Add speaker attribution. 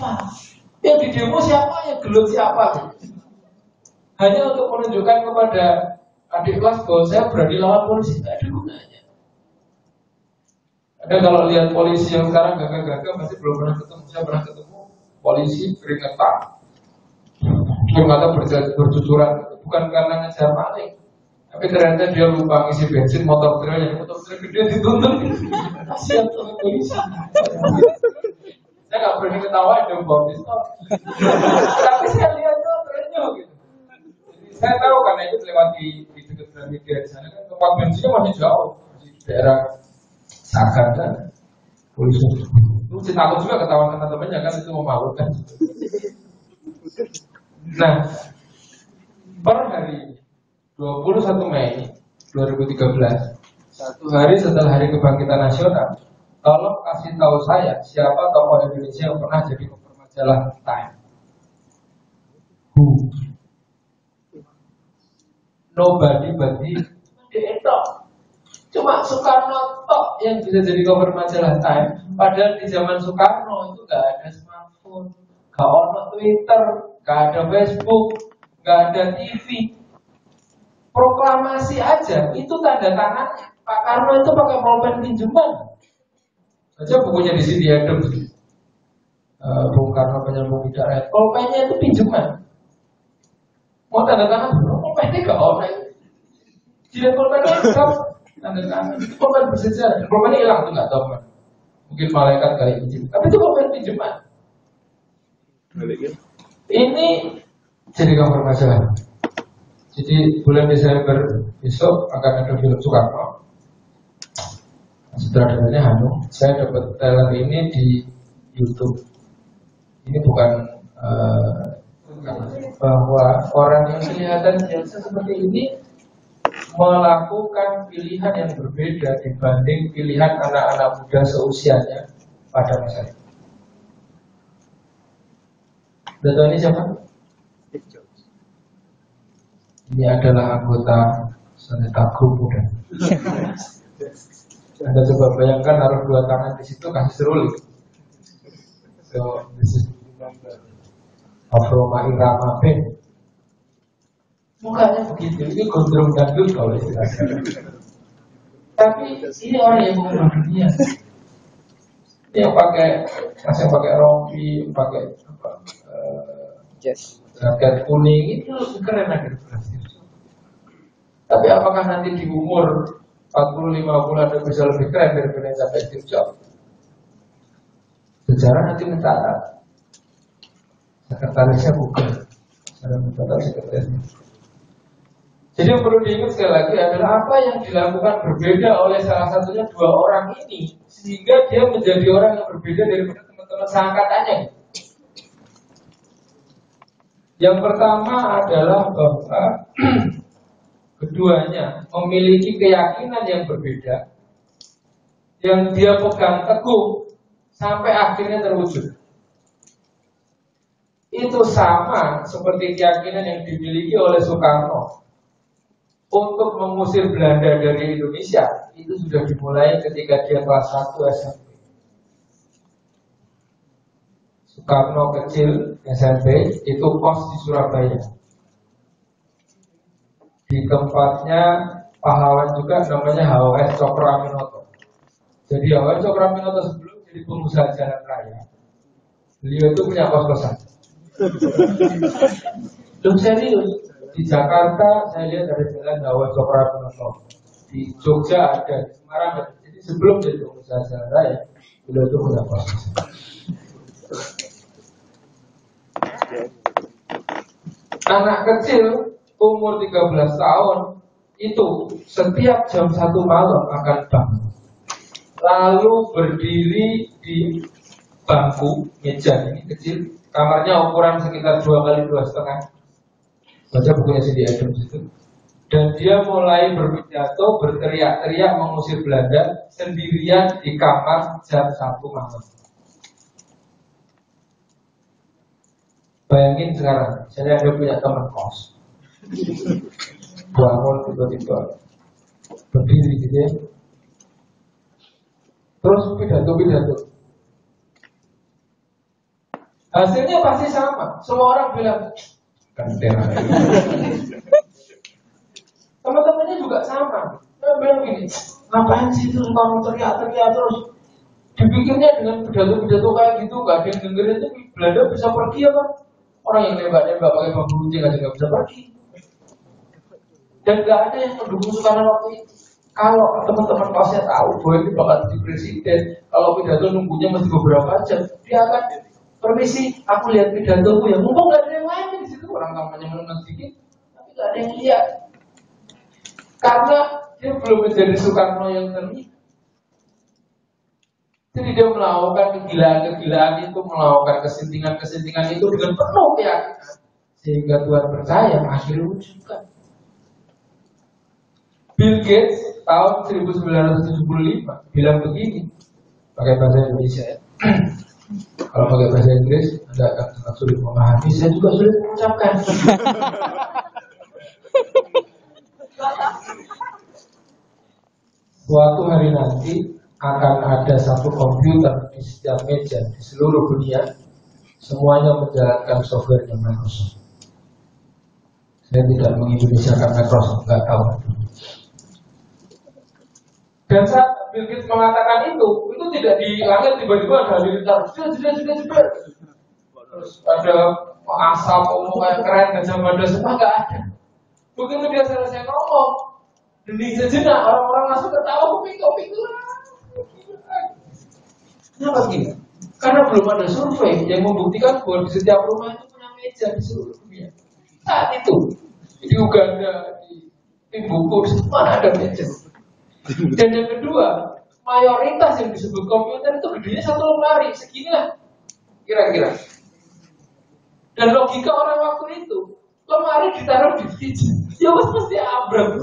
Speaker 1: Siapa? Yang di demo siapa? Yang gelut siapa? Hanya untuk menunjukkan kepada adik kelas bahwa saya berani lawan polisi. Tidak ada gunanya. Ada kalau lihat polisi yang sekarang gagah-gagah masih belum pernah ketemu. Saya pernah ketemu polisi keringetan, ternyata bercucuran. Bukan karena ngejar maling, tapi ternyata dia lupa ngisi bensin motor trail gede dituntun. Kasihan tuh polisi. Saya nggak berani ketawa dong bawa pistol. Tapi saya lihat tuh trennya gitu. Jadi saya tahu karena itu lewat di dekat Gramedia di sana kan tempat bensinnya masih jauh di daerah Sagan dan polisi. Itu takut juga ketahuan teman-temannya kan itu memalukan. Nah, per hari 21 Mei 2013, satu hari setelah Hari Kebangkitan Nasional, tolong kasih tahu saya siapa tokoh Indonesia yang pernah jadi cover majalah Time. Nobody but itu. Cuma Soekarno tok yang bisa jadi cover majalah Time. Padahal di zaman Soekarno itu gak ada smartphone, gak ada Twitter, gak ada Facebook, gak ada TV. Proklamasi aja itu tanda tangannya Pak Karno itu pakai pulpen pinjaman. Saja bukunya di sini ada Bung Karno penyambung tidak rakyat. Pulpennya itu pinjaman. Mau tanda tangan? Pulpennya gak online. Jadi pulpennya gak tanda tangan. Itu pulpen bersejarah. Pulpennya hilang tuh nggak tahu kan. Mungkin malaikat kali pinjam. Tapi itu pulpen pinjaman. Ini jadi gambar masalah. Jadi bulan Desember besok akan ada film Soekarno. Sutradaranya Hanung. Saya dapat trailer ini di YouTube. Ini bukan bahwa orang yang kelihatan biasa seperti ini melakukan pilihan yang berbeda dibanding pilihan anak-anak muda seusianya pada masa itu. Udah tahu ini siapa? Ini adalah anggota Saneta Group muda. Anda coba bayangkan naruh dua tangan di situ kasih seruling. So this is Afroma Irama Ben. Mukanya begitu, ini gondrong gandul kalau istilahnya. Tapi ini orang yang mengubah dunia. Ini yang pakai, masih pakai rompi, pakai jaket kuning itu keren aja. Tapi apakah nanti di umur 40-50 ada bisa lebih keren daripada sampai Steve Jobs? Sejarah nanti mencatat. Sekretarisnya bukan. Saya mencatat sekretarisnya. Jadi yang perlu diingat sekali lagi adalah apa yang dilakukan berbeda oleh salah satunya dua orang ini sehingga dia menjadi orang yang berbeda daripada teman-teman seangkatannya. Yang pertama adalah bahwa keduanya memiliki keyakinan yang berbeda yang dia pegang teguh sampai akhirnya terwujud. Itu sama seperti keyakinan yang dimiliki oleh Soekarno untuk mengusir Belanda dari Indonesia. Itu sudah dimulai ketika dia kelas 1 SMP. Soekarno kecil SMP itu kos di Surabaya. Di tempatnya pahlawan juga namanya HOS Cokroaminoto. Jadi HOS Cokroaminoto sebelum jadi pengusaha jalan raya, beliau itu punya kos-kosan. Serius. Di Jakarta saya lihat ada jalan HOS Cokroaminoto. Di Jogja ada, di Semarang ada. Jadi sebelum jadi pengusaha jalan raya, beliau itu punya kos-kosan. Anak kecil umur 13 tahun itu setiap jam 1 malam akan bangun, lalu berdiri di bangku meja ini kecil, kamarnya ukuran sekitar 2 kali 2,5. Baca bukunya Cindy Adams itu. Dan dia mulai berpidato, berteriak-teriak mengusir Belanda sendirian di kamar jam 1 malam. Bayangin sekarang, saya ada punya teman kos, bangun tiba-tiba berdiri gitu ya, terus pidato. Hasilnya pasti sama. Semua orang bilang kenteng. Teman-temannya juga sama. Dia bilang gini, ngapain sih itu kamu teriak-teriak terus? Dipikirnya dengan pidato-pidato kayak gitu, gak ada yang dengerin itu Belanda bisa pergi apa? Orang yang nembak-nembak pakai bambu runcing aja gak bisa pergi. Dan gak ada yang mendukung Soekarno waktu itu. Kalau teman-teman kelasnya tahu bahwa ini bakal jadi presiden, kalau pidato nunggunya mesti beberapa jam, dia akan permisi, aku lihat pidatoku ya. Mumpung gak ada yang lain di situ, orang kampanye menengah sedikit, tapi gak ada yang lihat. Karena dia belum menjadi Soekarno yang terlihat. Jadi dia melakukan kegilaan-kegilaan itu, melakukan kesentingan-kesentingan itu dengan penuh keyakinan, sehingga Tuhan percaya akhirnya wujudkan. Bill Gates tahun 1975 bilang begini, pakai bahasa Indonesia ya. Kalau pakai bahasa Inggris Anda akan sangat sulit memahami, saya juga sulit mengucapkan. Suatu hari nanti akan ada satu komputer di setiap meja di seluruh dunia, semuanya menjalankan softwarenya Microsoft. Saya tidak mengindonesiakan Microsoft, nggak tahu. Dan saat Bill Gates mengatakan itu tidak di langit tiba-tiba ada halilintar, sudah. Terus ada asap, kayak keren, gajah mada, semua nggak ada. Begitu dia selesai ngomong, hening sejenak, orang-orang langsung ketawa, kuping-kuping. Kenapa gini? Karena belum ada survei yang membuktikan bahwa di setiap rumah itu punya meja di seluruh dunia. Saat itu di Uganda, di Timbuktu, mana ada meja. Dan yang kedua, mayoritas yang disebut komputer itu gedenya satu lemari, seginilah kira-kira. Dan logika orang waktu itu, lemari ditaruh di fridge, ya mesti ambruk.